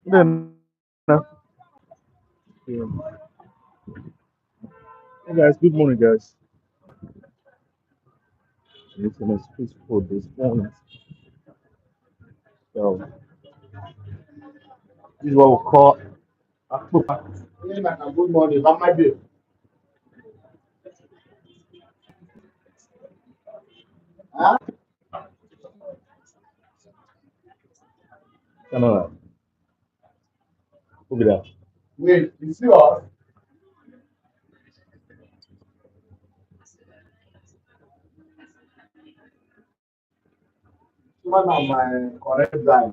Then, yeah. Hey guys, good morning, guys. It's an peaceful this morning. So, this is what we call Akpupa. Good morning. How might be? Huh? Kind of look at that. Wait, you see us? One of my correct drive.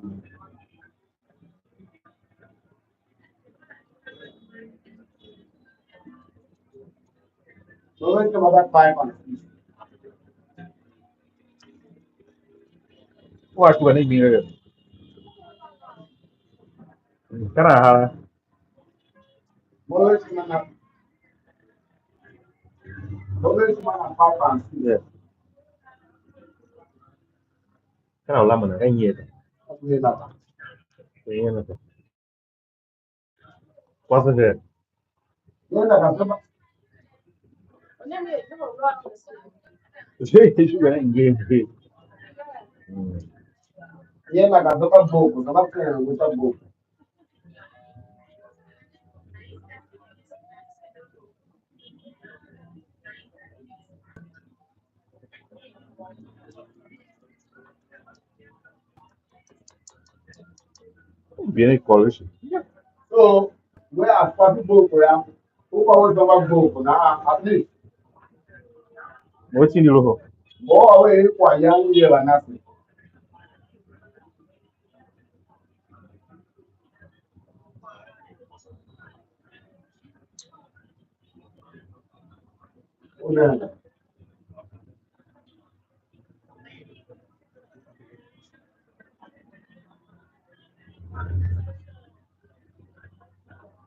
So let's come about 5 and 6. Watch when they mirror. Kind of, Always come at 5 and 6. yeah, kind of lemon. And yet, Okay, that. what's it? Then I can come. You should get engaged. Yeah, like I can book. I'm not playing with a book. Viene college. So where I start book for them. Who always have a book now? At least What's in your logo? more away for young year and nothing.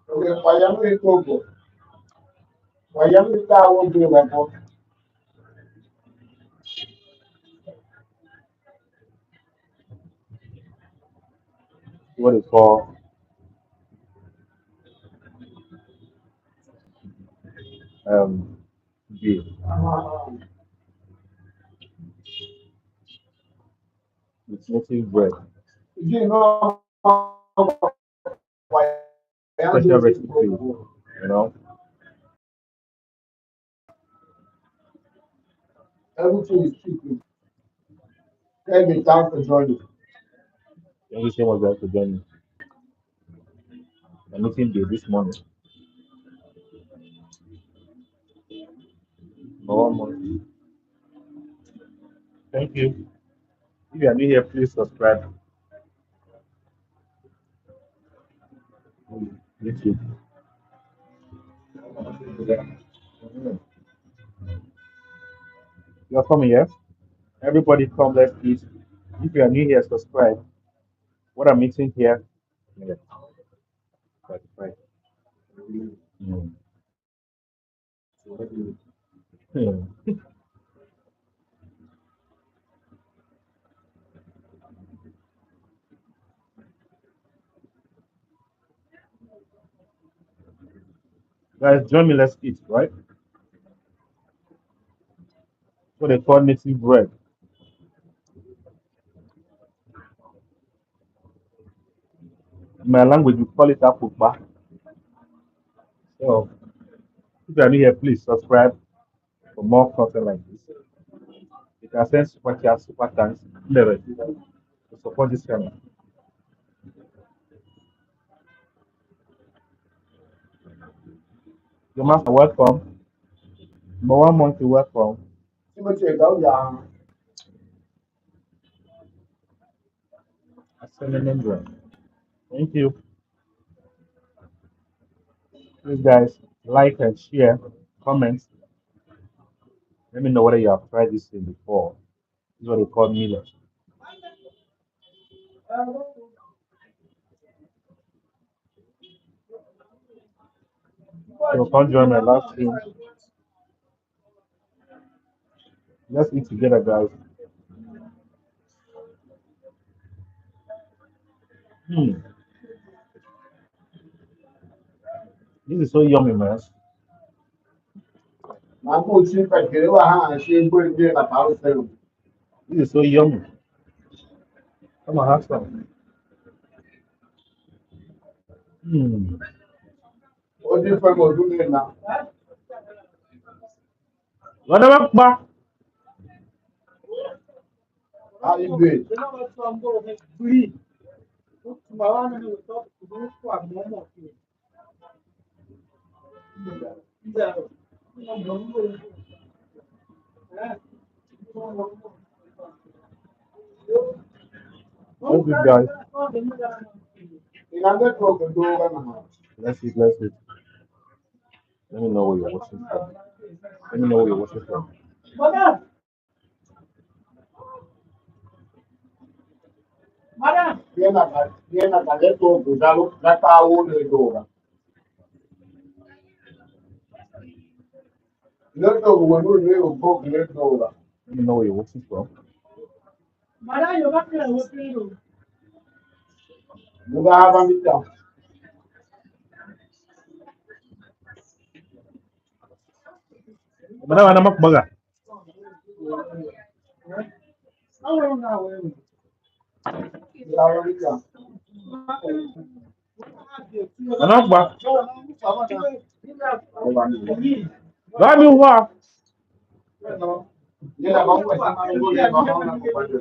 Okay, for young people, for young people, I won't be able to. What is called um, G. It's native bread. You know, why Special recipe, you know. everything is cheap. Every time for joining. Everything was there to join me. The meeting day this morning. For 1 month. Thank you. If you are new here, please subscribe on YouTube. Yeah. Mhm. You're coming here. Everybody come, let's eat. If you are new here, subscribe. What I'm eating here, yeah, subscribe. Mm. Hmm. Guys, join me, let's eat, right? What they call native bread. In my language, we call it apukpa. So, if you are new here, please subscribe for more content like this. You can send super chat, super thanks, never to support this channel. Your master, welcome. Number 1 month, you welcome. See what you go down. I send a number. Thank you. Please, guys, like and share, comment. Let me know whether you have tried this thing before. This is what they call millet. So come join my last stream. Let's eat together, guys. Hmm. This is so yummy, man. Màá kó tí pẹ̀kẹ́rẹ́ wà hàn ṣe gbé gbé bàbá ó fẹ́ràn. This is so yummy. Come on, have some. Hmm. Ó dín fẹ́ mọ̀ ọdún mẹ́ta. Whatever, back. Á ibè. Let's eat, guys. Ìlànà tó ọ̀gbìn tó wà nà. Let's eat, let's eat. Let me know where you're watching from. Let me know where you're watching from. Viena kàlẹ́ tó ọ̀gbìn dá ló dáká owó lè dòwà. Lọ́dọ̀ òwò ló ní ògbó lè dòwà. Let me know where you're watching from. Mo bá bá mi tà. Mana mana mak baga. Ìyá wa mi tà. Mana mak ba. Ó bá mi tà. Gami wa. Viena bá wẹ̀ sí máa ń gbó lè bá wọn náà kó pàdé.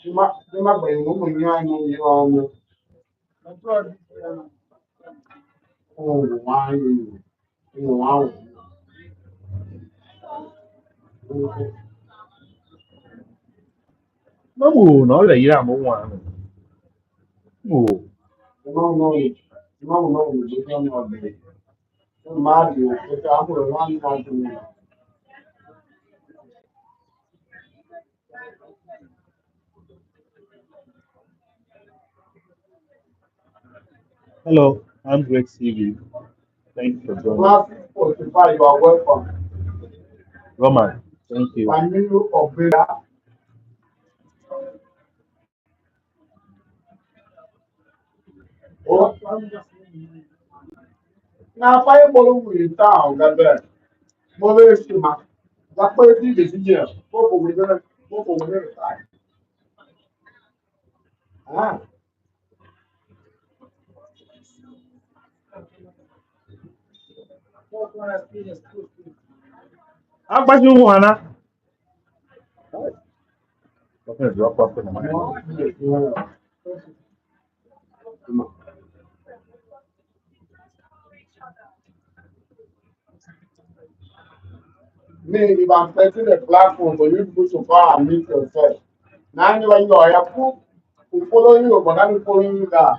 Ṣé má gbẹ̀yìn mú mi ní àánú yìí ọmọ. Ohun wá yìí. Ohun wá wò. No mu, no le ira mo wa. Mu. Não, não, não, não, não, não, não, Mário, eu estava lá no Mário. Hello, I'm Greg TV. Thank you for joining. Class 45, you are welcome. Roman, thank you. Can you obey that? Oh, now, fire ball with town, that bad. Mother is to my. That person is here. Go for winner, go for winner side. Ah, Agba ju wa na. Okay, drop off in the mind. me, if I'm setting a platform for you to go so far and meet yourself. Now, you are, you follow you, but I'm following you that.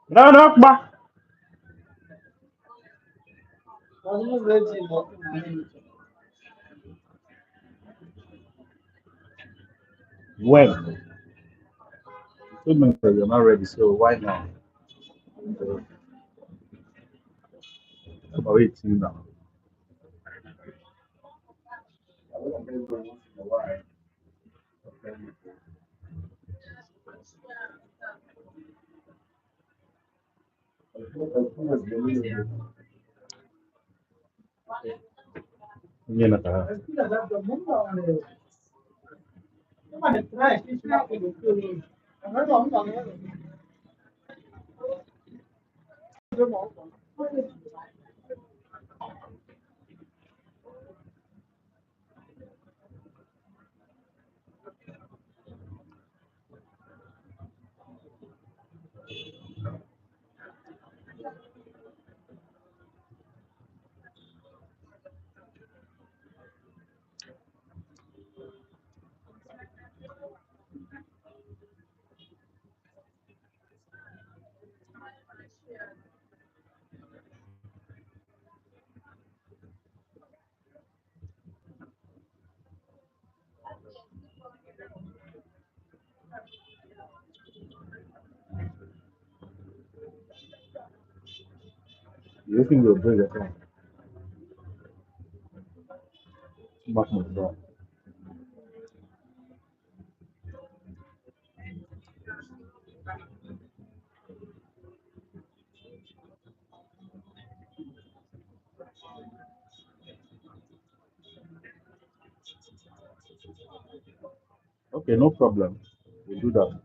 No, no, ba. When? You told me that you're not ready, so why now? So, I'm already to you now. Hindi na ka. You think you'll break the thing? Back my door. Okay, no problem. We'll do that.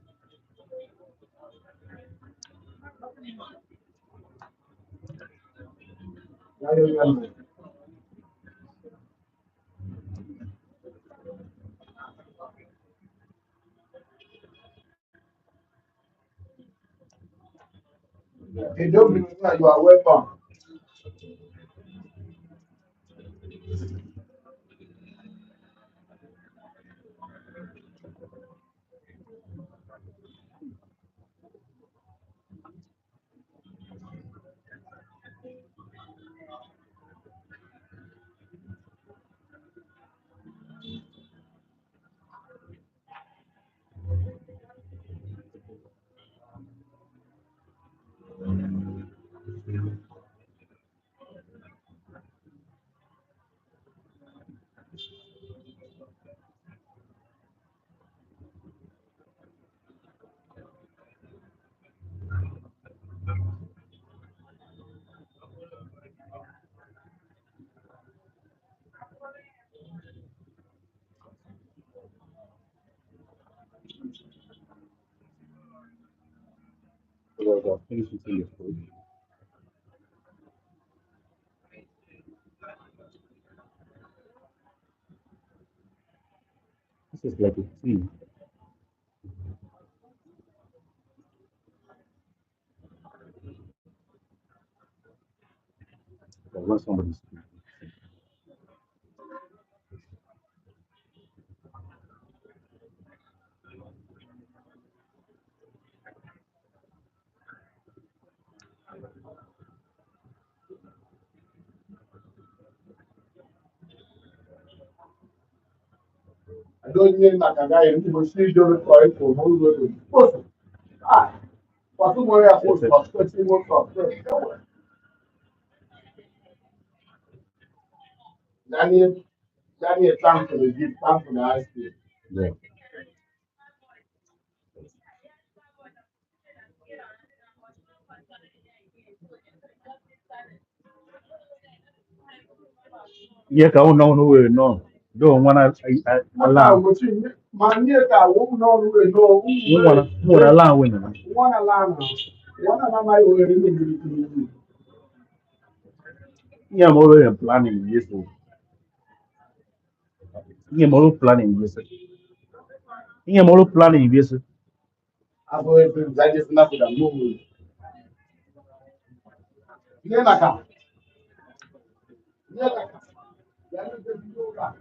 They don't believe that you are welcome. So I'll finish eating the food. This is like a tea. But when somebody speaks. I don't need that guy and people still don't try for whole way. Post. Ah, what do we have Yes, post for 21 for Daniel, Daniel, thank for the gift, thank for the ice cream. yeah. Yeah, ka no no way no. Don't wanna What I allow. was in my near car, won't know who know You wanna allow winning. one alarm. One alarm I will really Yeah, I'm already planning this. Yeah, I'm already planning this. Yeah, I'm already planning this. I will that is nothing that move. Near the car, near the car.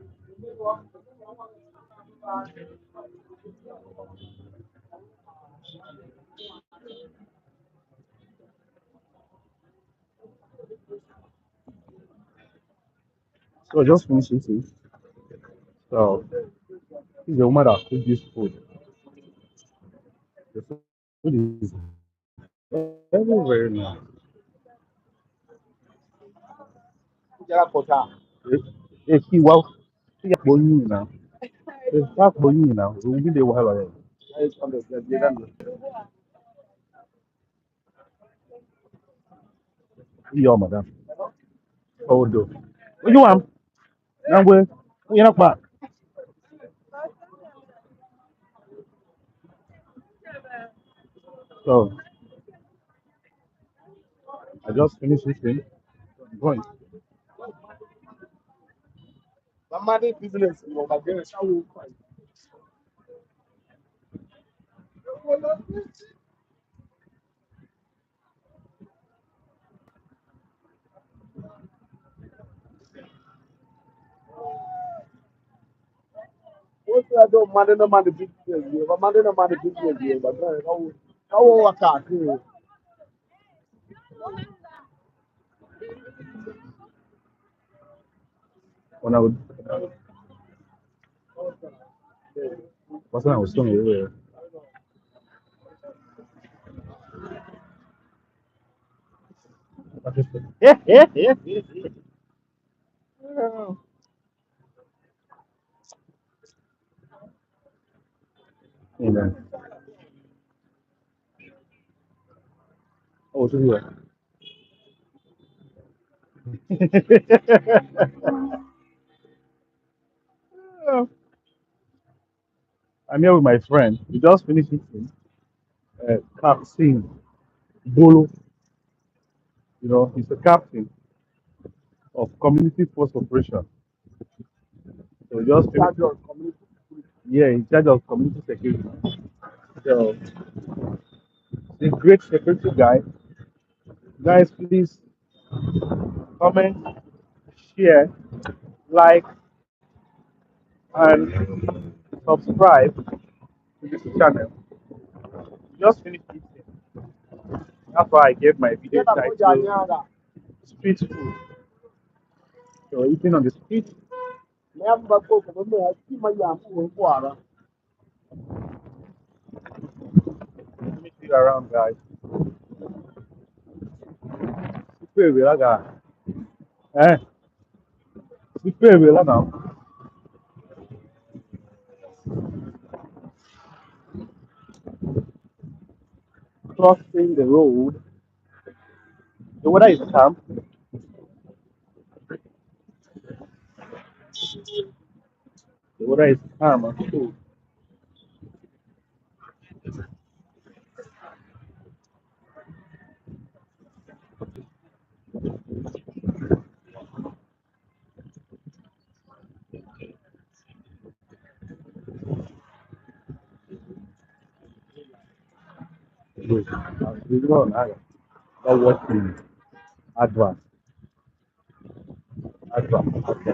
So I just finish eating. So this is the woman that cooked this food. The food is very nice. If you wow, you are going now. If that's going now, we will be the wahala. Yo, madam. Oh, do. What you want? Now we're not back. So I just finished eating. I'm going. Somebody business, you know, my goodness, how will what's that? Don't man, no man, the business, you know, man, no man, the business, you know, but how will work out? When I would, what's that? I was telling you earlier. Yeah, yeah, yeah, yeah, yeah. Amen. Oh, to you. I'm here with my friend. We just finished eating. Captain Bolo. He's the captain of Community Force Operation. So we just finished. Yeah, in charge of community security. So he's a great security guy. Guys, please comment, share, like, and subscribe to this channel. We just finished eating. That's why I gave my video title Street Food. So eating on the street. Let me see you around, guys. Super well, guys. Eh? Super well now. Crossing the road. The weather is calm. The weather is calm and cool. Good. We go on. That watching advance. Advance. Okay.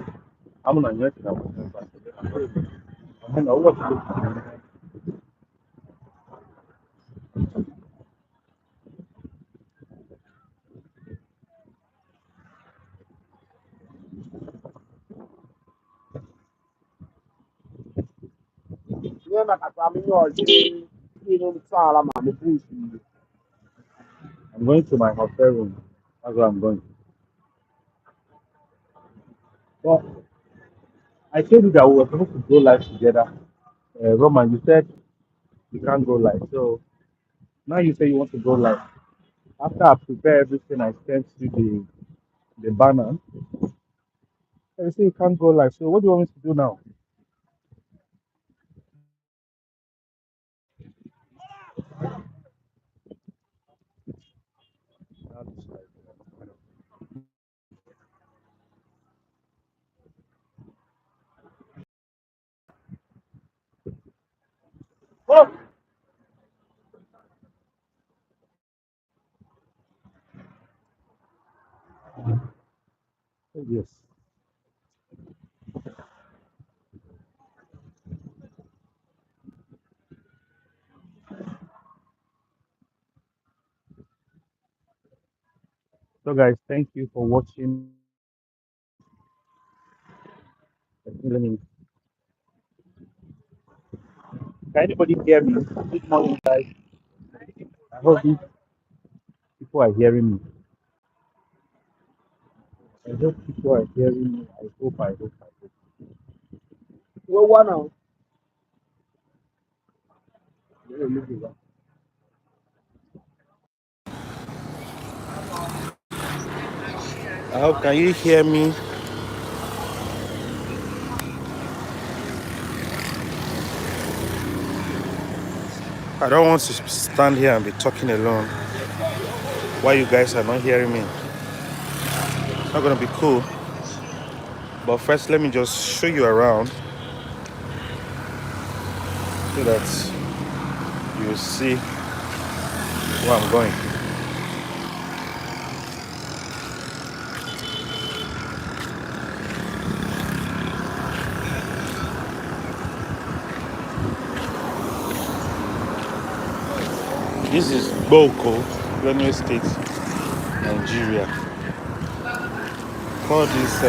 I'm not yet now. I'm not watching. I'm going to my hotel room. That's where I'm going. But I told you that we were supposed to go live together. Roman, you said you can't go live. So now you say you want to go live. After I prepare everything, I sent you the banner. You say you can't go live. So what do you want me to do now? Oh, yes. So guys, thank you for watching. Let me. Can anybody hear me? Good morning, guys. I hope these people are hearing me. I hope people are hearing me. I hope. I hope. I hope. Well, one now. I hope can you hear me? I don't want to stand here and be talking alone while you guys are not hearing me. It's not gonna be cool. But first, let me just show you around so that you see where I'm going. This is Boko, Benue State, Nigeria. Call this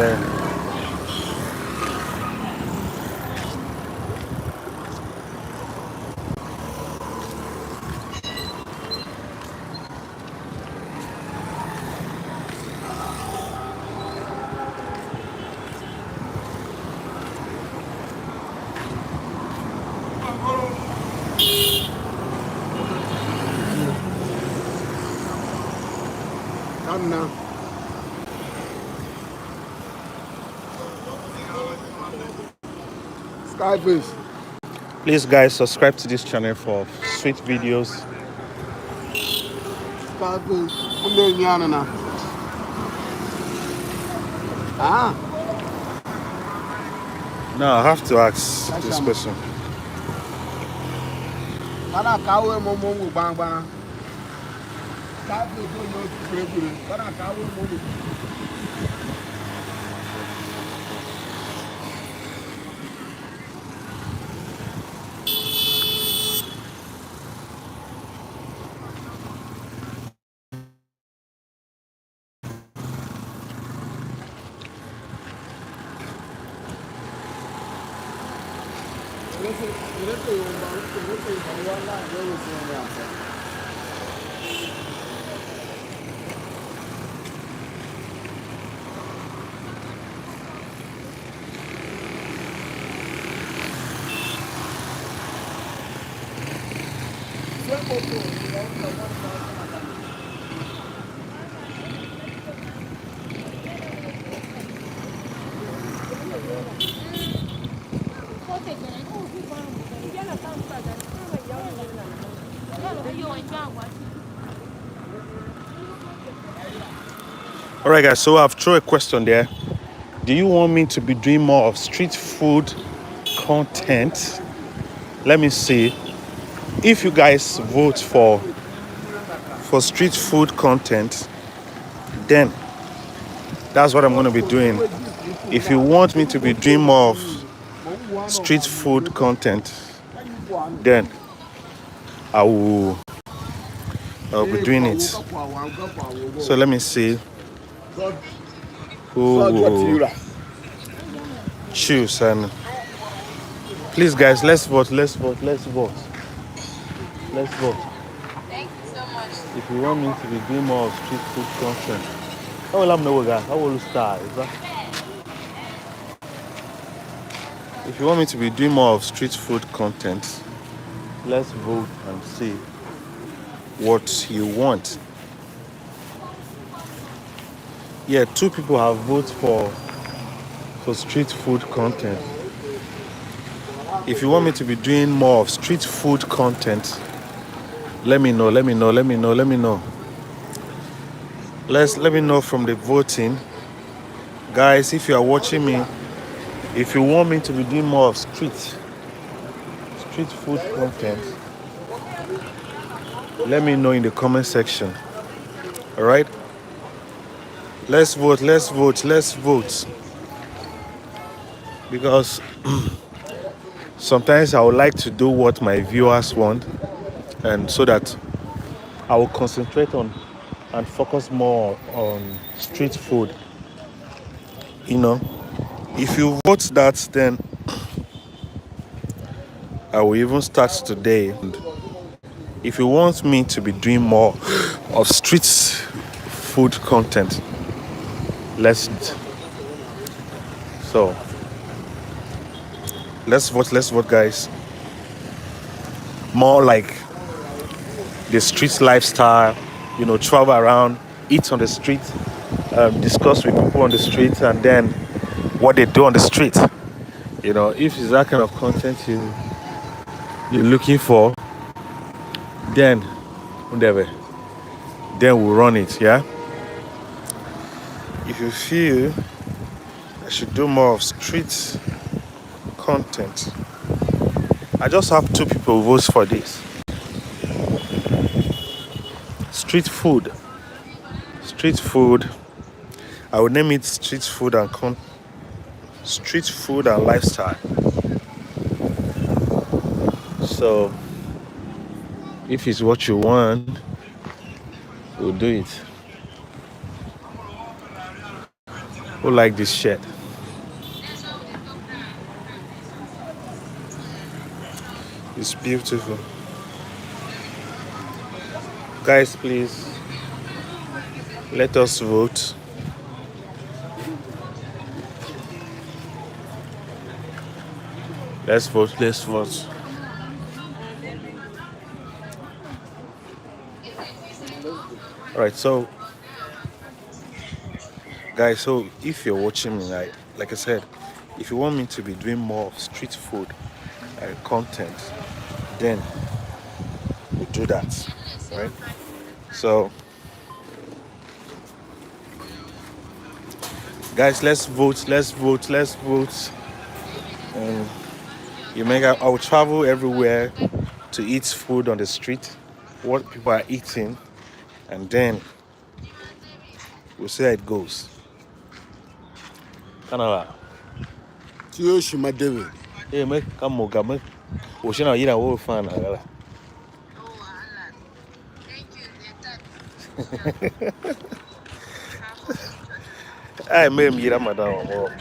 now. Skyfish. Please, guys, subscribe to this channel for sweet videos. Skyfish. Now. Ah. Now I have to ask this question. Para kawe momo bang bang. Skyfish don't know to Para kawe momo. All right, guys, so I've thrown a question there. Do you want me to be doing more of street food content? Let me see. If you guys vote for street food content, then that's what I'm going to be doing. If you want me to be doing more of street food content, then I'll be doing it. So let me see who will choose. And please, guys, let's vote. Thank you so much. If you want me to be doing more of street food content, how will I know, guys? How will you start? If you want me to be doing more of street food content, let's vote and see what you want. Yeah, 2 people have voted for street food content. If you want me to be doing more of street food content, let me know. Let me know from the voting. Guys, if you are watching me, if you want me to be doing more of street food content, let me know in the comment section. All right? Let's vote. Because sometimes I would like to do what my viewers want, and so that I will concentrate on and focus more on street food. You know, if you vote that, then I will even start today. And if you want me to be doing more of street food content, let's vote, guys. More like the street lifestyle, travel around, eat on the street, discuss with people on the street, and then what they do on the street. If it's that kind of content you're looking for, then we'll run it. Yeah. If you feel I should do more of street content, I just have 2 people vote for this. Street food. I would name it street food and lifestyle. So if it's what you want, we'll do it. Who like this shirt? It's beautiful. Guys, please let us vote. Let's vote. All right, so Guys, so if you're watching me, like I said, if you want me to be doing more of street food content, then we do that, right? So, guys, let's vote, let's vote, let's vote. And you make I will travel everywhere to eat food on the street, what people are eating, and then we'll see how it goes. Canada. Tioshima David. Hey, make come on, come. Ocean, you know, we're fan. I may be Ramadan or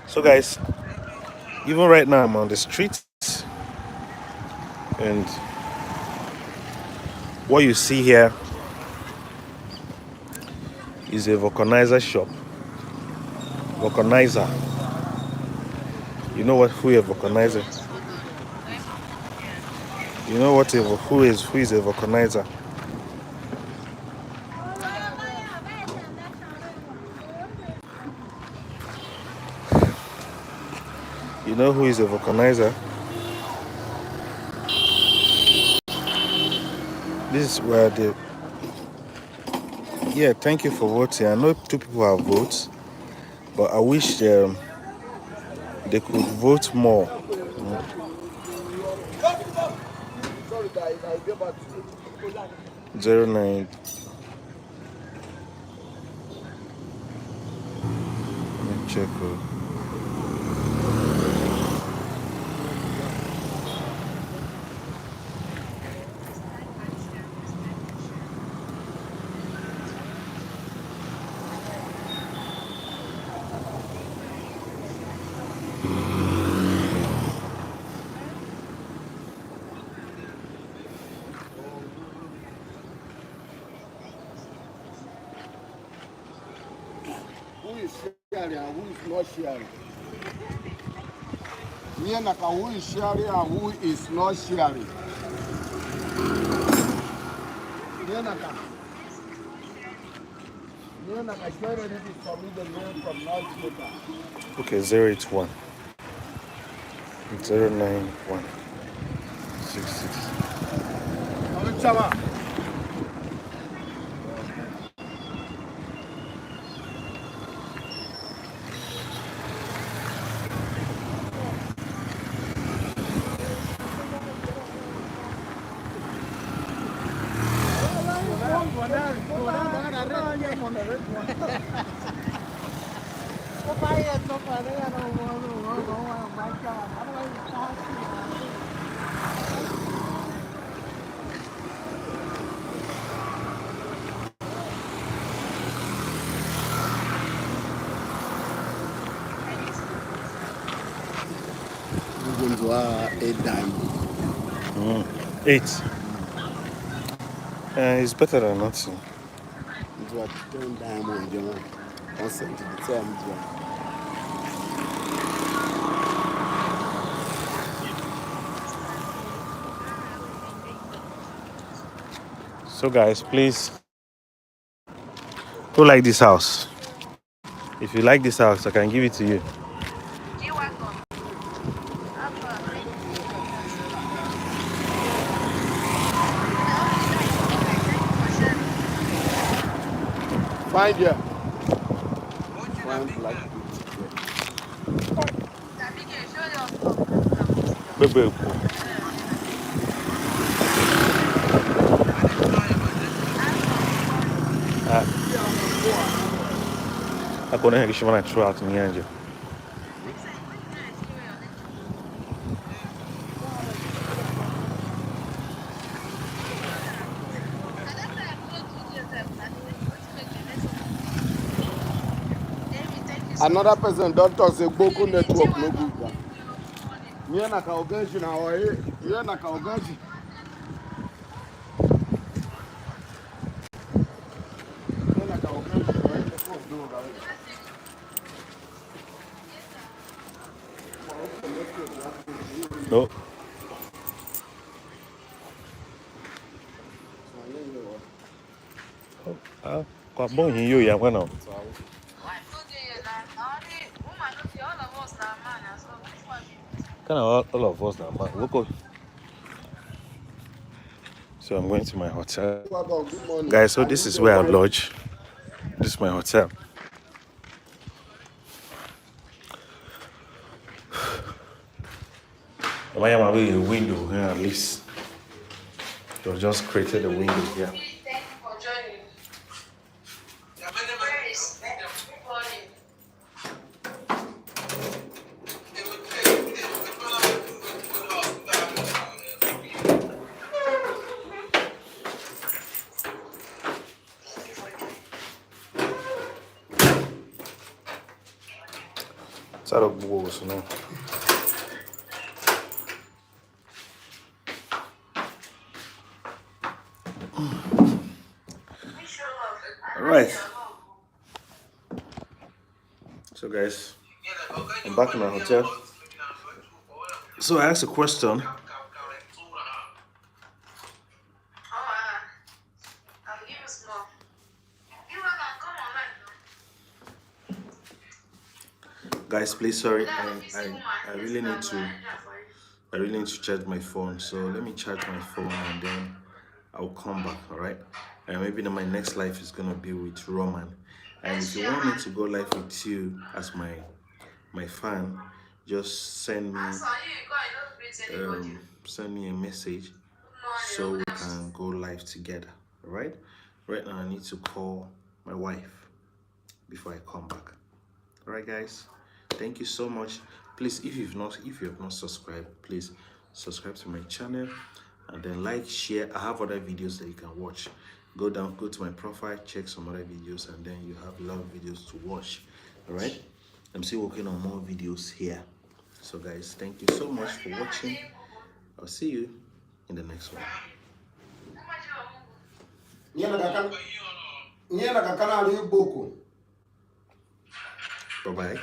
so, guys, even right now, I'm on the streets, and what you see here is a vulcanizer shop. Vulcanizer. You know what? Who is a vulcanizer? You know what? Who is a vulcanizer? You know who is a vulcanizer? This is where the. Yeah, thank you for voting. I know 2 people have votes, but I wish they could vote more. Sorry, guys, I'll get back to you. 09. Let me check. Who is sharing and who is not sharing? Naka, who is sharing and who is not sharing? Naka. Naka, share anything for me, the name from now to later. Okay, 081 091 66. Eight. It's better than nothing. So, guys, please, who like this house? If you like this house, I can give it to you. Find here. Find black Baby. Ako na hekishima na throughout ni anje. Another person don't talk say Boku network no good. Here na ka oganji na oye. Here na ka oganji. Here na ka oganji. No. Kwa bon you ya wana. Kind of all of us now, man. Look up. So I'm going to my hotel. Welcome, good morning. Guys, so this is where I lodge. This is my hotel. I am having a window here at least. So just created a window here. Side of walls, you know. Alright. So guys, I'm back in my hotel. So I asked a question. Guys, please sorry. I really need to charge my phone. So let me charge my phone and then I'll come back, alright? And maybe then my next live is gonna be with Roman. And if you want me to go live with you as my fan, just send me a message so we can go live together. Alright? Right now I need to call my wife before I come back. Alright guys, thank you so much. Please, if you have not subscribed, please subscribe to my channel and then like, share. I have other videos that you can watch. Go to my profile, check some other videos, and then you have a lot of videos to watch. Alright, I'm still working on more videos here. So guys, thank you so much for watching. I'll see you in the next one. Bye bye.